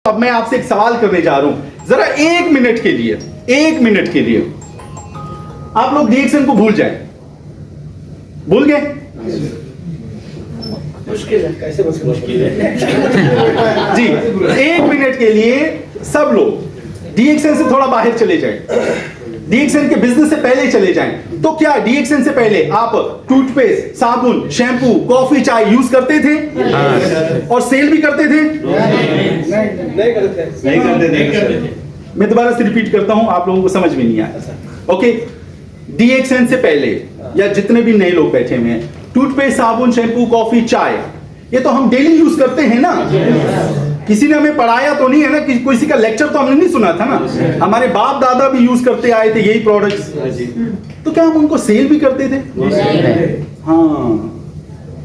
अब मैं आपसे एक सवाल करने जा रहा हूं, जरा एक मिनट के लिए आप लोग डीएक्सएन को भूल जाएं। भूल गए? मुश्किल है, कैसे मुश्किल है? जी, एक मिनट के लिए सब लोग डीएक्सएन से थोड़ा बाहर चले जाएं, डीएक्सएन के बिजनेस से पहले चले जाएं। तो क्या डीएक्सएन से पहले आप टूथपेस्ट, साबुन, शैम्पू, कॉफी, चाय यूज करते थे? और सेल भी करते थे? नहीं करते। मैं दोबारा से रिपीट करता हूं, आप लोगों को समझ में नहीं आया। ओके, डीएक्सएन से पहले या जितने भी नए लोग बैठे हुए हैं, टूथपेस्ट, साबुन, शैम्पू, कॉफी, चाय, ये तो हम डेली यूज करते हैं ना। किसी ने हमें पढ़ाया तो नहीं है ना, किसी का लेक्चर तो हमने नहीं सुना था ना। हमारे बाप दादा भी यूज करते आए थे यही प्रोडक्ट्स। तो क्या हम उनको सेल भी करते थे? हाँ,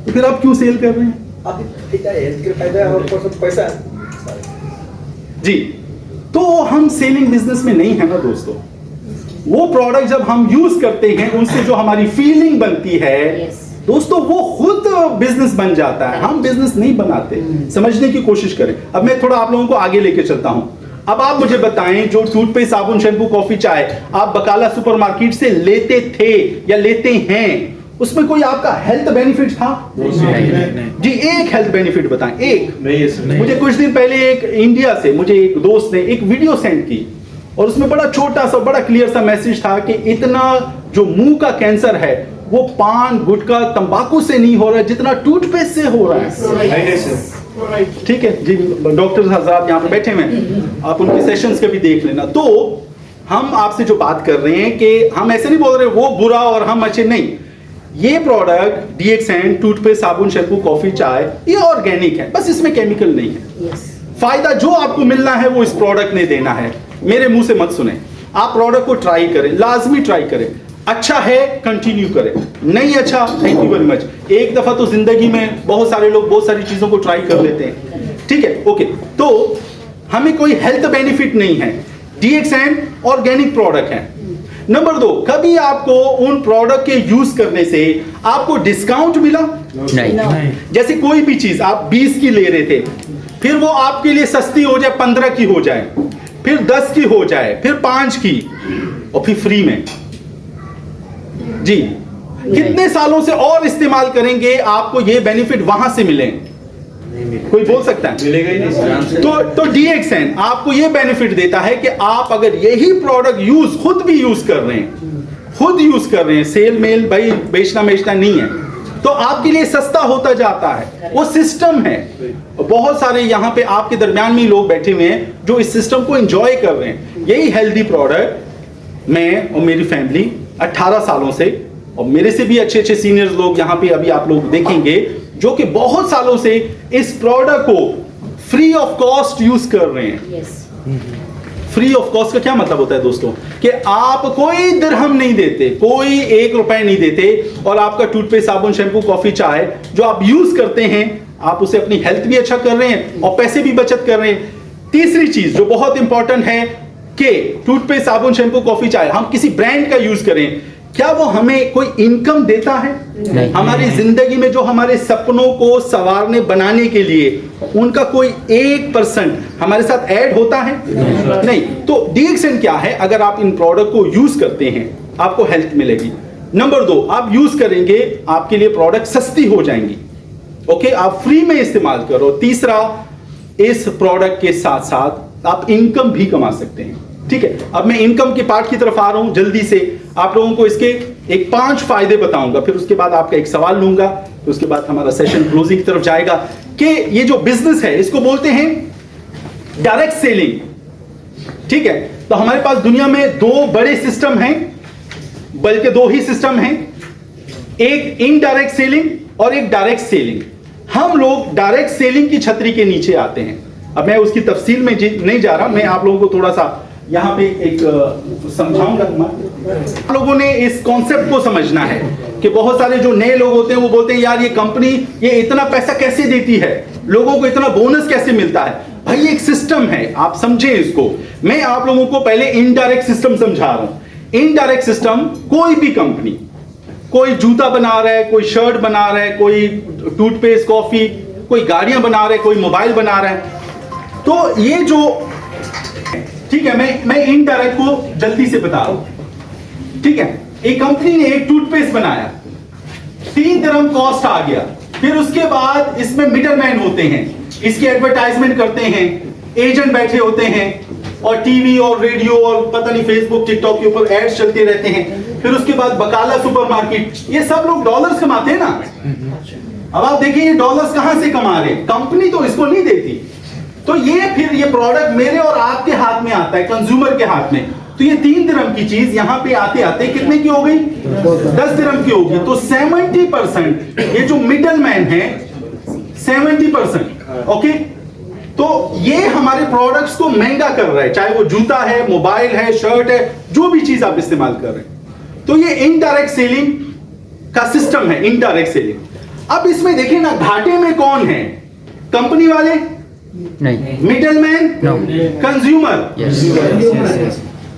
तो फिर आप क्यों सेल कर रहे हैं? और पैसा जी, तो हम सेलिंग बिजनेस में नहीं है ना दोस्तों। वो प्रोडक्ट जब हम यूज करते हैं, उनसे जो हमारी फीलिंग बनती है दोस्तों, वो खुद बिजनेस बन जाता है। हम बिजनेस नहीं बनाते। समझने की कोशिश करें। अब मैं थोड़ा आप लोगों को आगे लेके चलता हूं। अब आप मुझे बताएं, जो टूथपेस्ट, साबुन, शैम्पू, कॉफी, चाय आप बकाला सुपरमार्केट से लेते थे या लेते हैं, उसमें कोई आपका हेल्थ बेनिफिट था? जी, एक हेल्थ बेनिफिट बताएं, एक। मुझे कुछ दिन पहले एक इंडिया से मुझे एक दोस्त ने एक वीडियो सेंड की, और उसमें बड़ा छोटा सा बड़ा क्लियर सा मैसेज था कि इतना जो मुंह का कैंसर है वो पान, गुटखा, तंबाकू से नहीं हो रहा है जितना टूथपेस्ट से हो रहा है। ठीक है जी, डॉक्टर हजरात यहाँ पे बैठे हुए हैं, आप उनके सेशंस के भी देख लेना। तो हम आपसे जो बात कर रहे हैं कि हम ऐसे नहीं बोल रहे वो बुरा और हम अच्छे, नहीं। ये प्रोडक्ट डीएक्सएन, टूथपेस्ट, साबुन, शैम्पू, कॉफी, चाय, ये ऑर्गेनिक है, बस इसमें केमिकल नहीं है। फायदा जो आपको मिलना है वो इस प्रोडक्ट ने देना है। मेरे मुंह से मत सुने, आप प्रोडक्ट को ट्राई करें, लाजमी ट्राई करें। अच्छा है कंटिन्यू करें, नहीं अच्छा थैंक यू वेरी मच। एक दफा तो जिंदगी में बहुत सारे लोग बहुत सारी चीजों को ट्राई कर लेते हैं, ठीक है, ओके। तो हमें कोई हेल्थ बेनिफिट नहीं है। डीएक्सएन ऑर्गेनिक प्रोडक्ट है। नंबर 2, कभी आपको उन प्रोडक्ट के यूज करने से आपको डिस्काउंट मिला? नहीं। जैसे कोई भी चीज आप 20 की ले रहे थे, फिर वो आपके लिए सस्ती हो जाए, 15 की हो जाए, फिर 10 की हो जाए, फिर 5 की, और फिर फ्री में। जी, कितने सालों से और इस्तेमाल करेंगे आपको ये बेनिफिट वहां से मिले? कोई बोल सकता है? मिलेगा ही नहीं। तो डीएक्सएन आपको ये बेनिफिट देता है कि आप अगर यही प्रोडक्ट खुद भी यूज कर रहे हैं, सेल मेल भाई बेचना नहीं है, तो आपके लिए सस्ता होता जाता है। वो सिस्टम है। बहुत सारे यहाँ पे आपके दरमियान में लोग बैठे हुए हैं जो इस सिस्टम को एंजॉय कर रहे हैं। यही हेल्दी प्रोडक्ट मैं और मेरी फैमिली 18 सालों से, और मेरे से भी अच्छे सीनियर्स लोग यहाँ पे अभी आप लोग देखेंगे जो कि बहुत सालों से इस प्रोडक्ट को फ्री ऑफ कॉस्ट यूज कर रहे हैं। फ्री ऑफ कॉस्ट का क्या मतलब होता है दोस्तों? कि आप कोई दिरहम नहीं देते, कोई 1 रुपए नहीं देते, और आपका टूथपेस्ट, साबुन, शैम्पू, कॉफी, चाय जो आप यूज करते हैं, आप उसे अपनी हेल्थ भी अच्छा कर रहे हैं और पैसे भी बचत कर रहे हैं। तीसरी चीज जो बहुत इंपॉर्टेंट है कि टूथपेस्ट, साबुन, शैम्पू, कॉफी, चाय हम किसी ब्रांड का यूज करें, क्या वो हमें कोई इनकम देता है? हमारी जिंदगी में जो हमारे सपनों को संवारने बनाने के लिए उनका कोई 1% हमारे साथ ऐड होता है? नहीं। तो डीएक्सएन क्या है? अगर आप इन प्रोडक्ट को यूज करते हैं आपको हेल्थ मिलेगी। नंबर 2, आप यूज करेंगे आपके लिए प्रोडक्ट सस्ती हो जाएंगी, ओके, आप फ्री में इस्तेमाल करो। तीसरा, इस प्रोडक्ट के साथ साथ आप इनकम भी कमा सकते हैं, ठीक है। अब मैं इनकम के पार्ट की तरफ आ रहा हूं जल्दी से। आप लोगों को इसके एक 5 फायदे बताऊंगा, फिर उसके बाद आपका एक सवाल लूंगा, फिर उसके बाद हमारा सेशन क्लोजिंग की तरफ जाएगा। कि ये जो बिजनेस है इसको बोलते हैं डायरेक्ट सेलिंग, ठीक है। तो हमारे पास दुनिया में 2 बड़े सिस्टम हैं, बल्कि 2 ही सिस्टम हैं, एक इनडायरेक्ट सेलिंग और एक डायरेक्ट सेलिंग। हम लोग डायरेक्ट सेलिंग की छतरी के नीचे आते हैं। अब मैं उसकी तफसील में नहीं जा रहा, मैं आप लोगों को थोड़ा सा यहाँ पे एक समझाऊंगा। आप लोगों ने इस कॉन्सेप्ट को समझना है कि बहुत सारे जो नए लोग होते हैं वो बोलते हैं यार ये कंपनी ये इतना पैसा कैसे देती है, लोगों को इतना बोनस कैसे मिलता है। भाई एक सिस्टम है, आप समझें इसको। मैं आप लोगों को पहले इनडायरेक्ट सिस्टम समझा रहा हूं। इनडायरेक्ट सिस्टम, कोई भी कंपनी, कोई जूता बना रहा है, कोई शर्ट बना रहा है, कोई टूथपेस्ट, कॉफी, कोई गाड़ियां बना रहा है, कोई मोबाइल बना रहा है, तो ये जो ठीक है, मैं इनडायरेक्ट को जल्दी से बता रहा हूं। ठीक है, एक कंपनी ने एक टूथपेस्ट बनाया, 3 दिरहम कॉस्ट आ गया। फिर उसके बाद इसमें मिडलमैन होते हैं, इसकी एडवर्टाइजमेंट करते हैं, एजेंट बैठे होते हैं, और टीवी और रेडियो और पता नहीं फेसबुक टिकटॉक के ऊपर एड्स चलते रहते हैं। फिर उसके बाद बकाला सुपरमार्केट, ये सब लोग डॉलर्स कमाते हैं ना। अब आप देखिए ये डॉलर्स कहां से कमा रहे हैं, कंपनी तो इसको नहीं देती। तो फिर ये प्रोडक्ट मेरे और आपके हाथ में आता है, कंज्यूमर के हाथ में। तो ये 3 दिरहम की चीज यहां पे आते आते कितने की हो गई? 10 दिरहम की होगी। तो 70% ये जो मिडलमैन है 70%। ओके, तो ये हमारे प्रोडक्ट्स को महंगा कर रहा है, चाहे वो जूता है, मोबाइल है, शर्ट है, जो भी चीज आप इस्तेमाल कर रहे हैं। तो ये इनडायरेक्ट सेलिंग का सिस्टम है, इनडायरेक्ट सेलिंग। अब इसमें देखिए ना, घाटे में कौन है? कंपनी वाले नहीं, मिडलमैन, कंज्यूमर।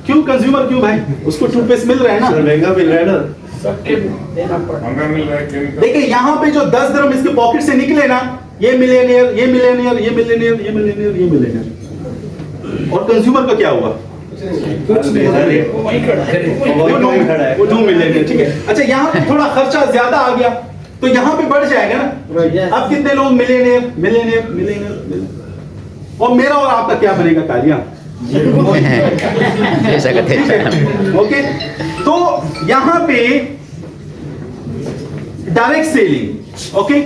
क्यों कंज्यूमर? क्यों भाई? उसको टूथपेस्ट मिल रहा है ना, महंगा मिल रहा है ना, सबके देना पड़ता। देखिए यहाँ पे जो 10 दिरहम इसके पॉकेट से निकले ना, ये मिलेनियर, ये मिलेनियर, ये मिलेनियर, ये मिलेनियर, ये मिलेनियर। और कंज्यूमर का क्या हुआ? कुछ नहीं, वो वहीं खड़ा है, वो 2 मिलियनियर। ठीक है, अच्छा यहाँ पे थोड़ा खर्चा ज्यादा आ गया, तो यहाँ पे बढ़ जाएगा ना। अब कितने लोग मिलेनियर, मिलेनियर, मिलेनियर, और मेरा और आपका क्या बनेगा? कालिया। ऐसा कहते हैं। ओके, तो यहां पे डायरेक्ट सेलिंग। ओके,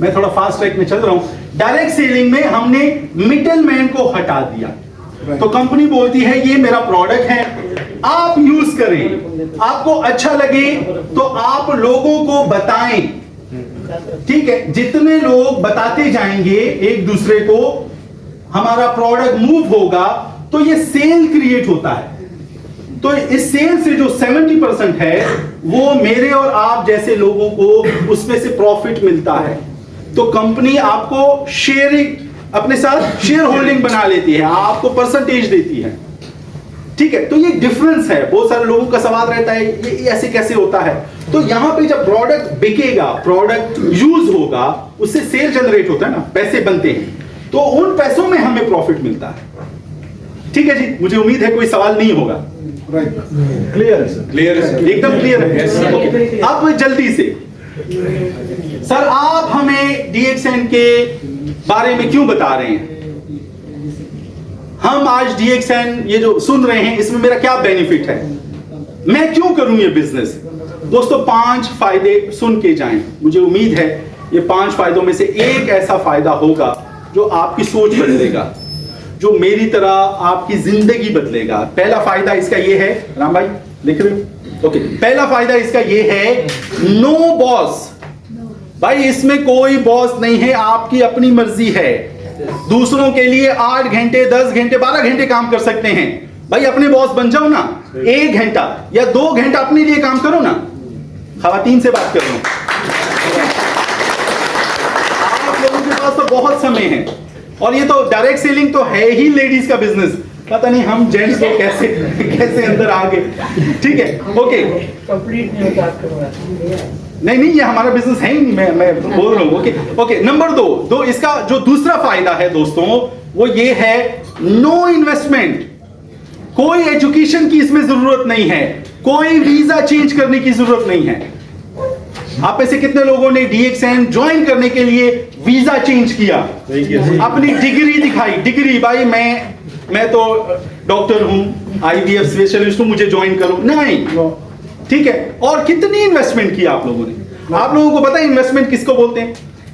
मैं थोड़ा फास्ट ट्रैक में चल रहा हूं। डायरेक्ट सेलिंग में हमने मिडलमैन को हटा दिया। तो कंपनी बोलती है ये मेरा प्रोडक्ट है, आप यूज करें, आपको अच्छा लगे तो आप लोगों को बताएं। ठीक है, जितने लोग बताते जाएंगे एक दूसरे को, हमारा प्रोडक्ट मूव होगा, तो ये सेल क्रिएट होता है। तो इस सेल से जो 70% है वो मेरे और आप जैसे लोगों को उसमें से प्रॉफिट मिलता है। तो कंपनी आपको शेयरिंग, अपने साथ शेयर होल्डिंग बना लेती है, आपको परसेंटेज देती है। ठीक है, तो ये डिफरेंस है। बहुत सारे लोगों का सवाल रहता है ये ऐसे कैसे होता है। तो यहां पे जब प्रोडक्ट बिकेगा, प्रोडक्ट यूज होगा, उससे सेल जनरेट होता है ना, पैसे बनते हैं, तो उन पैसों में हमें प्रॉफिट मिलता है। ठीक है जी, मुझे उम्मीद है कोई सवाल नहीं होगा। क्लियर है सर, क्लियर है, एकदम क्लियर है। ओके, अब जल्दी से सर आप हमें DXN के बारे में क्यों बता रहे हैं? हम आज DXN ये जो सुन रहे हैं, इसमें मेरा क्या बेनिफिट है, मैं क्यों करूं ये बिजनेस? दोस्तों 5 फायदे सुन के जाएं। मुझे उम्मीद है ये 5 फायदों में से एक ऐसा फायदा होगा जो आपकी सोच बदलेगा, जो मेरी तरह आपकी जिंदगी बदलेगा। पहला फायदा इसका ये है, राम भाई लिख रहे हो? ओके, पहला फायदा इसका ये है, नो बॉस। भाई इसमें कोई बॉस नहीं है, आपकी अपनी मर्जी है। दूसरों के लिए 8 घंटे, 10 घंटे, 12 घंटे काम कर सकते हैं। भाई अपने बॉस बन जाओ ना, 1 घंटा या 2 घंटा अपने लिए काम करो ना। खवातीन से बात कर रहा हूं, आप लोगों के पास तो बहुत समय है, और ये तो डायरेक्ट सेलिंग तो है ही लेडीज का बिजनेस। पता नहीं हम जेंट्स को कैसे अंदर आ गए। ठीक है, ओके, कंप्लीट नहीं होता आपका। नहीं ये हमारा बिजनेस है ही नहीं, मैं बोल रहा हूँ। ओके ओके, नंबर 2 इसका जो दूसरा फायदा है दोस्तों, वो ये है, नो इन्वेस्टमेंट। कोई एजुकेशन की इसमें जरूरत नहीं है, कोई वीजा चेंज करने की जरूरत नहीं है। आप में से कितने लोगों ने DXN ज्वाइन करने के लिए वीजा चेंज किया, अपनी डिग्री दिखाई? डिग्री, भाई मैं तो डॉक्टर हूं, IVF स्पेशलिस्ट हूं, मुझे ज्वाइन करो। नहीं, ठीक है। और कितनी इन्वेस्टमेंट की आप लोगों ने? आप लोगों को पता है इन्वेस्टमेंट किसको बोलते हैं?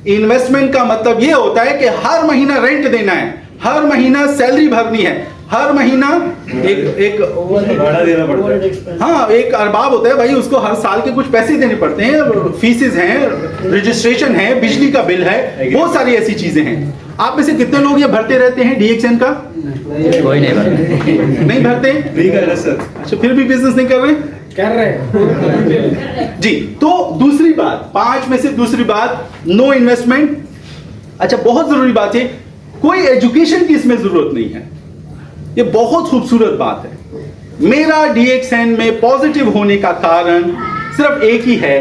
इन्वेस्टमेंट का मतलब ये होता है कि हर महीना रेंट देना है, हर महीना सैलरी भरनी है, हर महीना एक भाड़ा देना पड़ता है। हाँ, एक अरबाब होता है भाई, उसको हर साल के कुछ पैसे देने पड़ते हैं, फीसेस हैं, रजिस्ट्रेशन है, बिजली का बिल है, बहुत सारी ऐसी चीजें हैं। आप में से कितने लोग ये भरते रहते हैं DXN का? कोई नहीं भरता। नहीं भरते? नहीं कर रहे सर। अच्छा, फिर भी बिजनेस नहीं कर रहे? कर रहे जी। तो दूसरी बात, 5 में से दूसरी बात, नो इन्वेस्टमेंट। अच्छा, बहुत जरूरी बात है, कोई एजुकेशन की इसमें जरूरत नहीं है। ये बहुत खूबसूरत बात है। मेरा DXN में पॉजिटिव होने का कारण सिर्फ एक ही है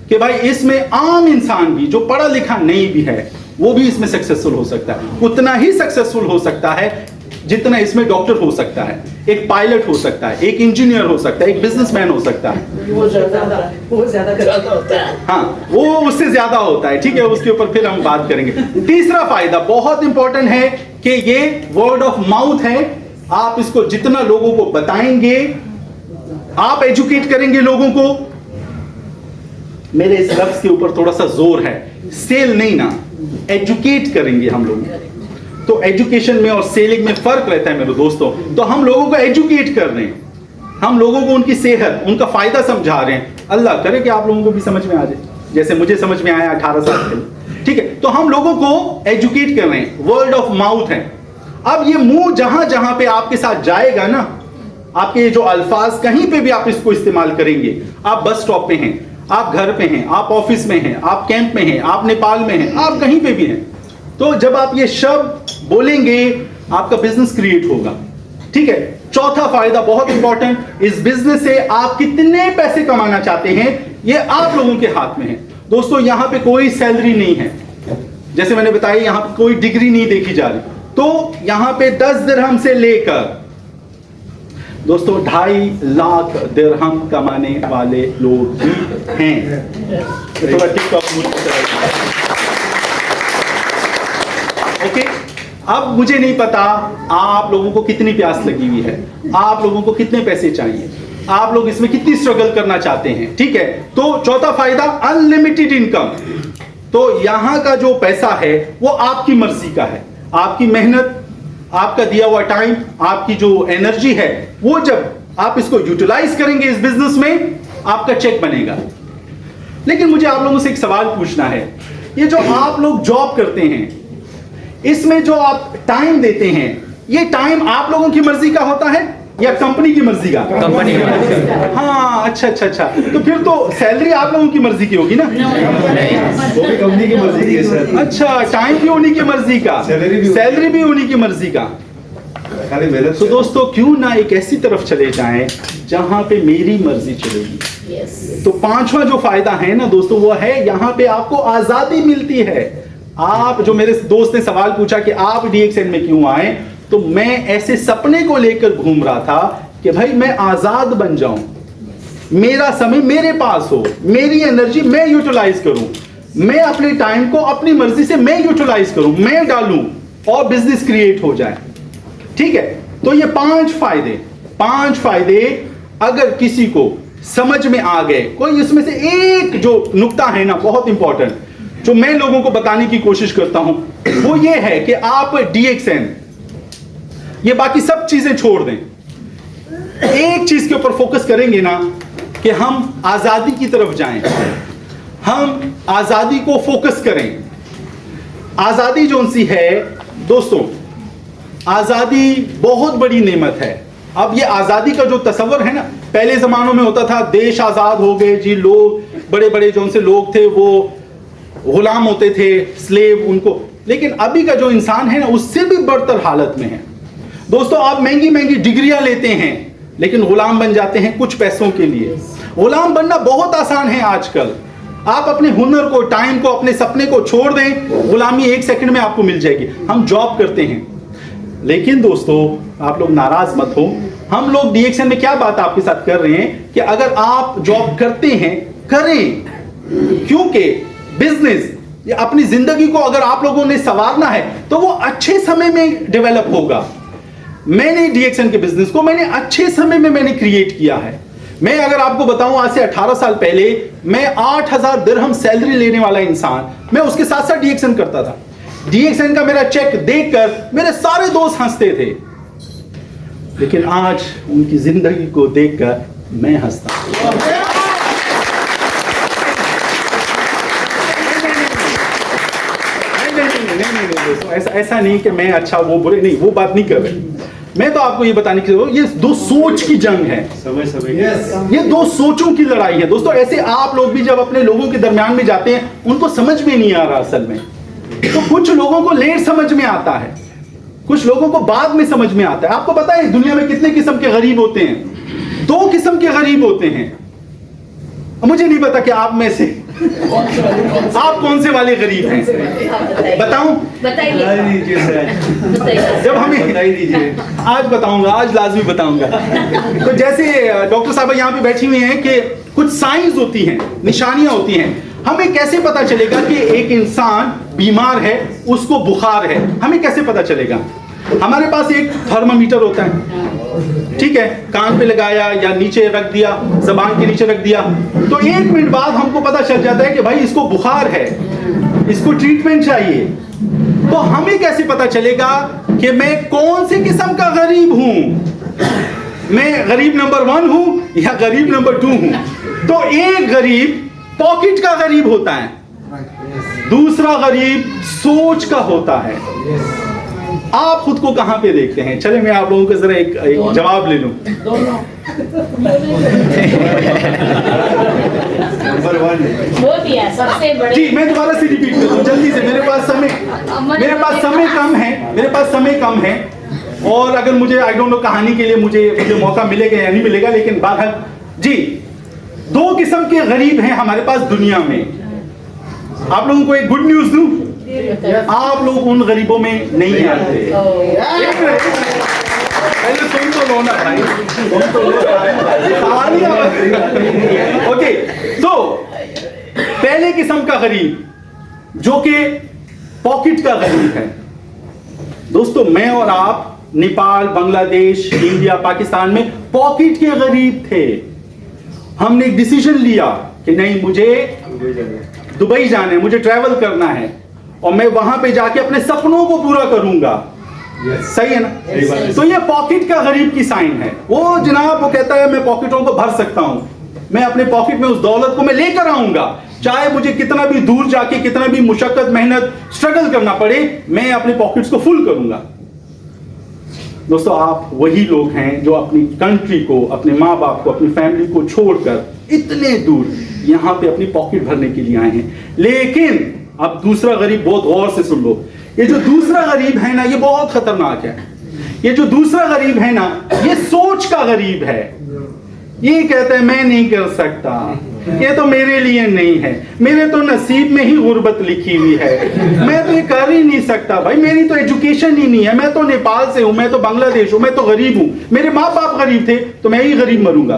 कि भाई इसमें आम इंसान भी, जो पढ़ा लिखा नहीं भी है, वो भी इसमें सक्सेसफुल हो सकता है, उतना ही सक्सेसफुल हो सकता है जितना इसमें डॉक्टर हो सकता है, एक पायलट हो सकता है, एक इंजीनियर हो सकता है, एक बिजनेसमैन हो सकता है। वो ज्यादा होता है। हाँ, वो उससे ज्यादा होता है। ठीक है, उसके ऊपर फिर हम बात करेंगे। तीसरा फायदा बहुत इंपॉर्टेंट है कि ये वर्ड ऑफ माउथ है। आप इसको जितना लोगों को बताएंगे, आप एजुकेट करेंगे लोगों को। मेरे इस लफ्ज के ऊपर थोड़ा सा जोर है, सेल नहीं ना, एजुकेट करेंगे हम लोग। तो एजुकेशन में और सेलिंग में फर्क रहता है मेरे दोस्तों। तो हम लोगों को एजुकेट कर रहे हैं, हम लोगों को उनकी सेहत, उनका फायदा समझा रहे हैं। अल्लाह करे कि आप लोगों को भी समझ में आ जाए, जैसे मुझे समझ में आया 18 साल पहले। ठीक है, तो हम लोगों को एजुकेट कर रहे हैं, वर्ड ऑफ माउथ है। अब ये मुंह जहां जहां पे आपके साथ जाएगा ना, आपके ये जो अल्फाज कहीं पे भी आप इसको इस्तेमाल करेंगे, आप बस स्टॉप पे हैं, आप घर पे हैं, आप ऑफिस में हैं, आप कैंप में हैं, आप नेपाल में हैं, आप कहीं पे भी हैं, तो जब आप ये शब्द बोलेंगे आपका बिजनेस क्रिएट होगा। ठीक है, चौथा फायदा बहुत इंपॉर्टेंट, इस बिजनेस से आप कितने पैसे कमाना चाहते हैं ये आप लोगों के हाथ में है। दोस्तों यहां पे कोई सैलरी नहीं है, जैसे मैंने बताया यहां पे कोई डिग्री नहीं देखी जा रही। तो यहां पे 10 दिरहम से लेकर दोस्तों 2.5 लाख दिरहम कमाने वाले लोग भी हैं। थोड़ा टिकटॉक ओके। अब मुझे नहीं पता आप लोगों को कितनी प्यास लगी हुई है, आप लोगों को कितने पैसे चाहिए, आप लोग इसमें कितनी स्ट्रगल करना चाहते हैं। ठीक है, तो चौथा फायदा अनलिमिटेड इनकम। तो यहां का जो पैसा है वो आपकी मर्जी का है, आपकी मेहनत, आपका दिया हुआ टाइम, आपकी जो एनर्जी है, वो जब आप इसको यूटिलाइज करेंगे इस बिजनेस में, आपका चेक बनेगा। लेकिन मुझे आप लोगों से एक सवाल पूछना है, ये जो आप लोग जॉब करते हैं, इसमें जो आप टाइम देते हैं, ये टाइम आप लोगों की मर्जी का होता है या कंपनी की मर्जी का? कंपनी की मर्जी। हाँ, अच्छा। तो फिर तो सैलरी आप लोगों की मर्जी की होगी ना? वो भी कंपनी की मर्जी की है सर। अच्छा, टाइम भी उन्हीं की मर्जी का, सैलरी भी उन्हीं की मर्जी का। खाली मेहनत। तो दोस्तों क्यों ना एक ऐसी तरफ चले जाएं जहां पे मेरी मर्जी चलेगी। तो पांचवा जो फायदा है ना दोस्तों, वो है यहां पे आपको आजादी मिलती है। आप जो मेरे दोस्त ने सवाल पूछा कि आप DXN में क्यों आए, तो मैं ऐसे सपने को लेकर घूम रहा था कि भाई मैं आजाद बन जाऊं, मेरा समय मेरे पास हो, मेरी एनर्जी मैं यूटिलाइज करूं, मैं अपने टाइम को अपनी मर्जी से मैं यूटिलाइज करूं, मैं डालूं और बिजनेस क्रिएट हो जाए। ठीक है, तो ये 5 फायदे अगर किसी को समझ में आ गए, कोई इसमें से एक जो नुक्ता है ना बहुत इंपॉर्टेंट, जो मैं लोगों को बताने की कोशिश करता हूं, वो ये है कि आप DXN, ये बाकी सब चीजें छोड़ दें, एक चीज के ऊपर फोकस करेंगे ना कि हम आजादी की तरफ जाएं, हम आजादी को फोकस करें। आजादी जोन सी है दोस्तों, आजादी बहुत बड़ी नेमत है। अब ये आजादी का जो तस्वर है ना, पहले जमानों में होता था देश आजाद हो गए जी, लोग बड़े बड़े जोन से लोग थे वो गुलाम होते थे, स्लेव उनको। लेकिन अभी का जो इंसान है ना, उससे भी बदतर हालत में है दोस्तों। आप महंगी महंगी डिग्रियां लेते हैं लेकिन गुलाम बन जाते हैं कुछ पैसों के लिए। गुलाम बनना बहुत आसान है आजकल। आप अपने हुनर को, टाइम को, अपने सपने को छोड़ दें, गुलामी 1 सेकंड में आपको मिल जाएगी। हम जॉब करते हैं, लेकिन दोस्तों आप लोग नाराज मत हो, हम लोग DXN में क्या बात आपके साथ कर रहे हैं कि अगर आप जॉब करते हैं करें, क्योंकि बिजनेस, अपनी जिंदगी को अगर आप लोगों ने संवारना है तो वो अच्छे समय में डेवलप होगा। मैंने DXN के बिजनेस को मैंने अच्छे समय में मैंने क्रिएट किया है। मैं अगर आपको बताऊं, आज से 18 साल पहले मैं 8,000 दिरहम सैलरी लेने वाला इंसान, मैं उसके साथ साथ DXN करता था। DXN का मेरा चेक देखकर मेरे सारे दोस्त हंसते थे, लेकिन आज उनकी जिंदगी को देखकर मैं हंसता हूं। ऐसा नहीं कि मैं अच्छा वो बुरे, नहीं, वो बात नहीं कर रहे। मैं तो आपको ये बताने की, ये दो सोच की जंग है, ये दो सोचों की लड़ाई है दोस्तों। ऐसे आप लोग भी जब अपने लोगों के दरमियान में जाते हैं, उनको समझ में नहीं आ रहा असल में, तो कुछ लोगों को लेट समझ में आता है, कुछ लोगों को बाद में समझ में आता है। आपको पता है दुनिया में कितने किस्म के गरीब होते हैं? 2 किस्म के गरीब होते हैं। मुझे नहीं पता कि आप में से आप कौन से वाले गरीब हैं? बताऊं? बताइए। जब हमें बताई दीजिए। आज बताऊंगा, आज लाजमी बताऊंगा। तो जैसे डॉक्टर साहब यहाँ पे बैठी हुई हैं कि कुछ साइंस होती हैं, निशानियां होती हैं। हमें कैसे पता चलेगा कि एक इंसान बीमार है, उसको बुखार है? हमें कैसे पता चलेगा? हमारे पास एक थर्मामीटर होता है, ठीक है, कान पे लगाया या नीचे रख दिया, जबान के नीचे रख दिया, तो 1 मिनट बाद हमको पता चल जाता है कि भाई इसको बुखार है, इसको ट्रीटमेंट चाहिए। तो हमें कैसे पता चलेगा कि मैं कौन से किस्म का गरीब हूं? मैं गरीब नंबर 1 हूं या गरीब नंबर 2 हूं? तो एक गरीब पॉकेट का गरीब होता है, दूसरा गरीब सोच का होता है। आप खुद को कहां पे देखते हैं? चले मैं आप लोगों को जरा एक जवाब ले लूं। नंबर 1 वो दिया सबसे बड़े। जी, मैं दोबारा से रिपीट करता हूं जल्दी से, मेरे पास समय कम है और अगर मुझे आई डोंट नो कहानी के लिए मुझे मौका मिलेगा या नहीं मिलेगा, लेकिन बहरहाल जी 2 किस्म के गरीब हैं हमारे पास दुनिया में। आप लोगों को एक गुड न्यूज दूं, आप लोग उन गरीबों में नहीं आते। पहले सुन तो लो ना भाई, सुन तो लो। ओके, तो पहले किस्म का गरीब जो कि पॉकेट का गरीब है। दोस्तों, मैं और आप नेपाल, बांग्लादेश, इंडिया, पाकिस्तान में पॉकेट के गरीब थे। हमने एक डिसीजन लिया कि नहीं, मुझे दुबई जाना है, मुझे ट्रैवल करना है और मैं वहां पे जाके अपने सपनों को पूरा करूंगा। सही है ना? तो ये पॉकेट का गरीब की साइन है। वो जनाब वो कहता है मैं पॉकेटों को भर सकता हूं, मैं अपने पॉकेट में उस दौलत को मैं लेकर आऊंगा, चाहे मुझे कितना भी दूर जाके कितना भी मुशक्कत, मेहनत, स्ट्रगल करना पड़े, मैं अपने पॉकेट्स को फुल करूंगा। दोस्तों, आप वही लोग हैं जो अपनी कंट्री को, अपने माँ बाप को, अपनी फैमिली को छोड़कर इतने दूर यहां पे अपनी पॉकेट भरने के लिए आए हैं। लेकिन अब दूसरा गरीब, बहुत गौर से सुन लो, ये जो दूसरा गरीब है ना, ये बहुत खतरनाक है। ये जो दूसरा गरीब है ना, ये सोच का गरीब है। ये कहता है मैं नहीं कर सकता, ये तो मेरे लिए नहीं है, मेरे तो नसीब में ही गुर्बत लिखी हुई है, मैं तो ये कर ही नहीं सकता, भाई मेरी तो एजुकेशन ही नहीं है, मैं तो नेपाल से हूं, मैं तो बांग्लादेश हूं, मैं तो गरीब हूं, मेरे माँ बाप गरीब थे तो मैं ही गरीब मरूंगा।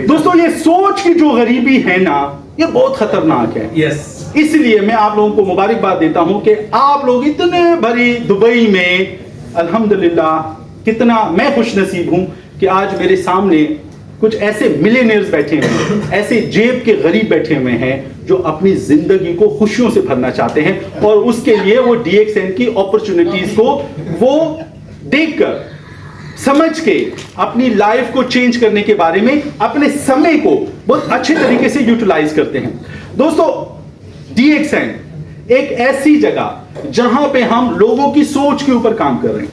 दोस्तों, ये सोच की जो गरीबी है ना, ये बहुत खतरनाक है। इसलिए मैं आप लोगों को मुबारकबाद देता हूं कि आप लोग इतने भरी दुबई में, अल्हम्दुलिल्लाह, कितना मैं खुश नसीब हूं कि आज मेरे सामने कुछ ऐसे मिलियनियर्स बैठे हुए हैं, ऐसे जेब के गरीब बैठे हुए हैं जो अपनी जिंदगी को खुशियों से भरना चाहते हैं और उसके लिए वो DXN की अपॉर्चुनिटीज को वो देखकर, समझ के अपनी लाइफ को चेंज करने के बारे में, अपने समय को बहुत अच्छे तरीके से यूटिलाइज करते हैं। दोस्तों, DXN एक ऐसी जगह जहां पे हम लोगों की सोच के ऊपर काम कर रहे हैं,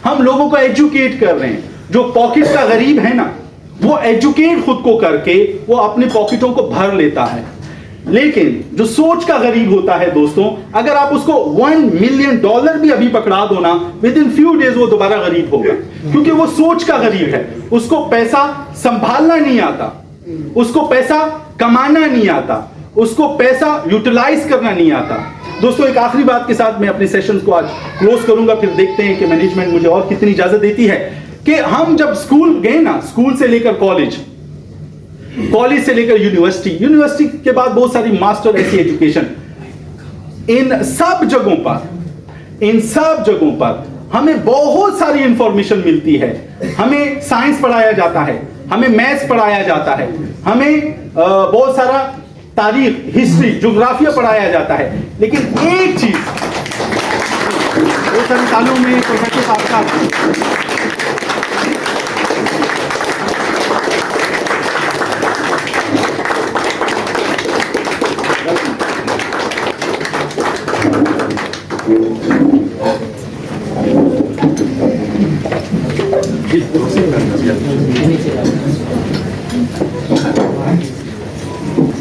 हम लोगों को एजुकेट कर रहे हैं। जो पॉकेट का गरीब है ना, वो एजुकेट खुद को करके वो अपने पॉकेटों को भर लेता है। लेकिन जो सोच का गरीब होता है दोस्तों, अगर आप उसको $1 मिलियन भी अभी पकड़ा दो ना, विद इन फ्यू डेज वो दोबारा गरीब होगा, क्योंकि वो सोच का गरीब है। उसको पैसा संभालना नहीं आता, उसको पैसा कमाना नहीं आता, उसको पैसा यूटिलाइज करना नहीं आता। दोस्तों, एक आखिरी बात के साथ मैं अपने सेशंस को आज क्लोज करूंगा, फिर देखते हैं कि मैनेजमेंट मुझे और कितनी इजाजत देती है। कि हम जब स्कूल गए ना, स्कूल से लेकर कॉलेज, कॉलेज से लेकर यूनिवर्सिटी, यूनिवर्सिटी के बाद बहुत सारी मास्टर ऐसी एजुकेशन, इन सब जगहों पर हमें बहुत सारी इंफॉर्मेशन मिलती है। हमें साइंस पढ़ाया जाता है, हमें मैथ्स पढ़ाया जाता है, हमें बहुत सारा तारीख, हिस्ट्री, ज्योग्राफिया पढ़ाया जाता है। लेकिन एक चीज बहुत सारे सालों में प्रोफेसर साहब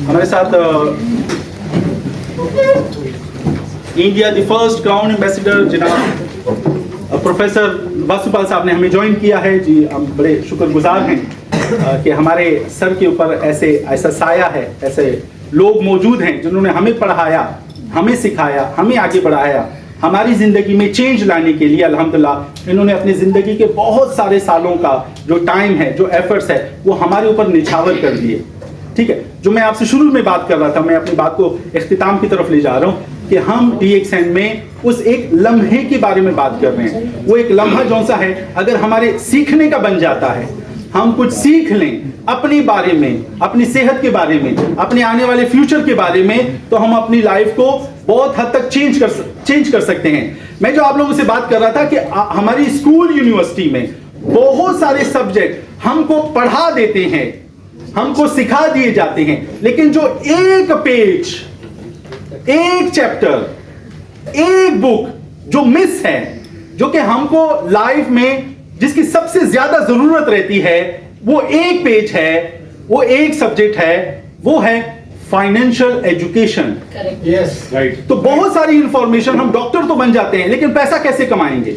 हमारे साथ India the first crown ambassador जनाब प्रोफेसर वासुपाल साहब ने हमें ज्वाइन किया है। जी, हम बड़े शुक्रगुजार हैं कि हमारे सर के ऊपर ऐसा साया है, ऐसे लोग मौजूद हैं जिन्होंने हमें पढ़ाया, हमें सिखाया, हमें आगे बढ़ाया, हमारी जिंदगी में चेंज लाने के लिए अल्हम्दुलिल्लाह इन्होंने अपनी जिंदगी के बहुत सारे सालों का जो टाइम है, जो एफर्ट्स है, वो हमारे ऊपर निछावर कर दिए। ठीक है, जो मैं आपसे शुरू में बात कर रहा था, मैं अपनी बात को इख्तिताम की तरफ ले जा रहा हूं कि हम DXN में उस एक लम्हे के बारे में बात कर रहे हैं। वो एक लम्हा जौन सा है, अगर हमारे सीखने का बन जाता है, हम कुछ सीख लें अपने बारे में, अपनी सेहत के बारे में, अपने आने वाले फ्यूचर के बारे में, तो हम अपनी लाइफ को बहुत हद तक चेंज कर सकते हैं। मैं जो आप लोगों से बात कर रहा था कि हमारी स्कूल यूनिवर्सिटी में बहुत सारे सब्जेक्ट हमको पढ़ा देते हैं, हमको सिखा दिए जाते हैं, लेकिन जो एक पेज, एक चैप्टर, एक बुक जो मिस है, जो कि हमको लाइफ में जिसकी सबसे ज्यादा जरूरत रहती है, वो एक पेज है, वो एक सब्जेक्ट है, वो है फाइनेंशियल एजुकेशन। Yes right. तो बहुत सारी इंफॉर्मेशन, हम डॉक्टर तो बन जाते हैं, लेकिन पैसा कैसे कमाएंगे?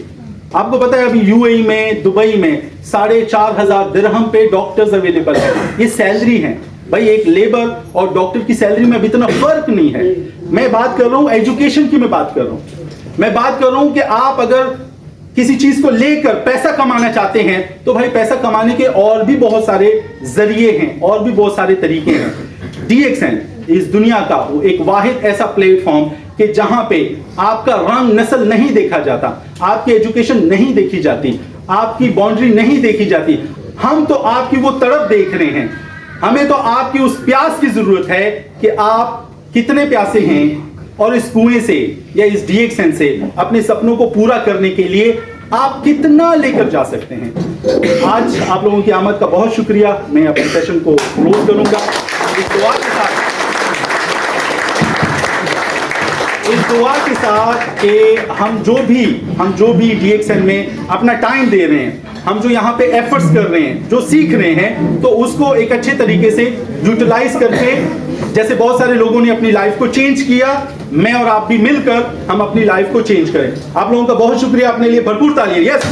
आपको पता है अभी UAE में, दुबई में 4,500 दिरहम पे डॉक्टर्स अवेलेबल है। ये सैलरी है भाई, एक लेबर और डॉक्टर की सैलरी में अभी इतना फर्क नहीं है। मैं बात कर रहा हूं एजुकेशन की, मैं बात कर रहा हूं, मैं बात कर रहा हूं कि आप अगर किसी चीज को लेकर पैसा कमाना चाहते हैं, तो भाई पैसा कमाने के और भी बहुत सारे जरिए हैं, और भी बहुत सारे तरीके हैं। DXN इस दुनिया का वो एक वाहिद ऐसा प्लेटफॉर्म कि जहां पे आपका रंग नस्ल नहीं देखा जाता, आपकी एजुकेशन नहीं देखी जाती, आपकी बाउंड्री नहीं देखी जाती। हम तो आपकी वो तड़प देख रहे हैं, हमें तो आपकी उस प्यास की जरूरत है कि आप कितने प्यासे हैं, और इस कुएं से या इस DXN से अपने सपनों को पूरा करने के लिए आप कितना लेकर जा सकते हैं। आज आप लोगों की आमद का बहुत शुक्रिया। मैं अपने सेशन को क्लोज करूंगा इस दुआ के साथ कि हम जो भी DXN में अपना टाइम दे रहे हैं, हम जो यहाँ पे एफर्ट्स कर रहे हैं, जो सीख रहे हैं, तो उसको एक अच्छे तरीके से यूटिलाइज करके, जैसे बहुत सारे लोगों ने अपनी लाइफ को चेंज किया, मैं और आप भी मिलकर हम अपनी लाइफ को चेंज करें। आप लोगों का बहुत शुक्रिया, अपने लिए भरपूर तालियां। यस।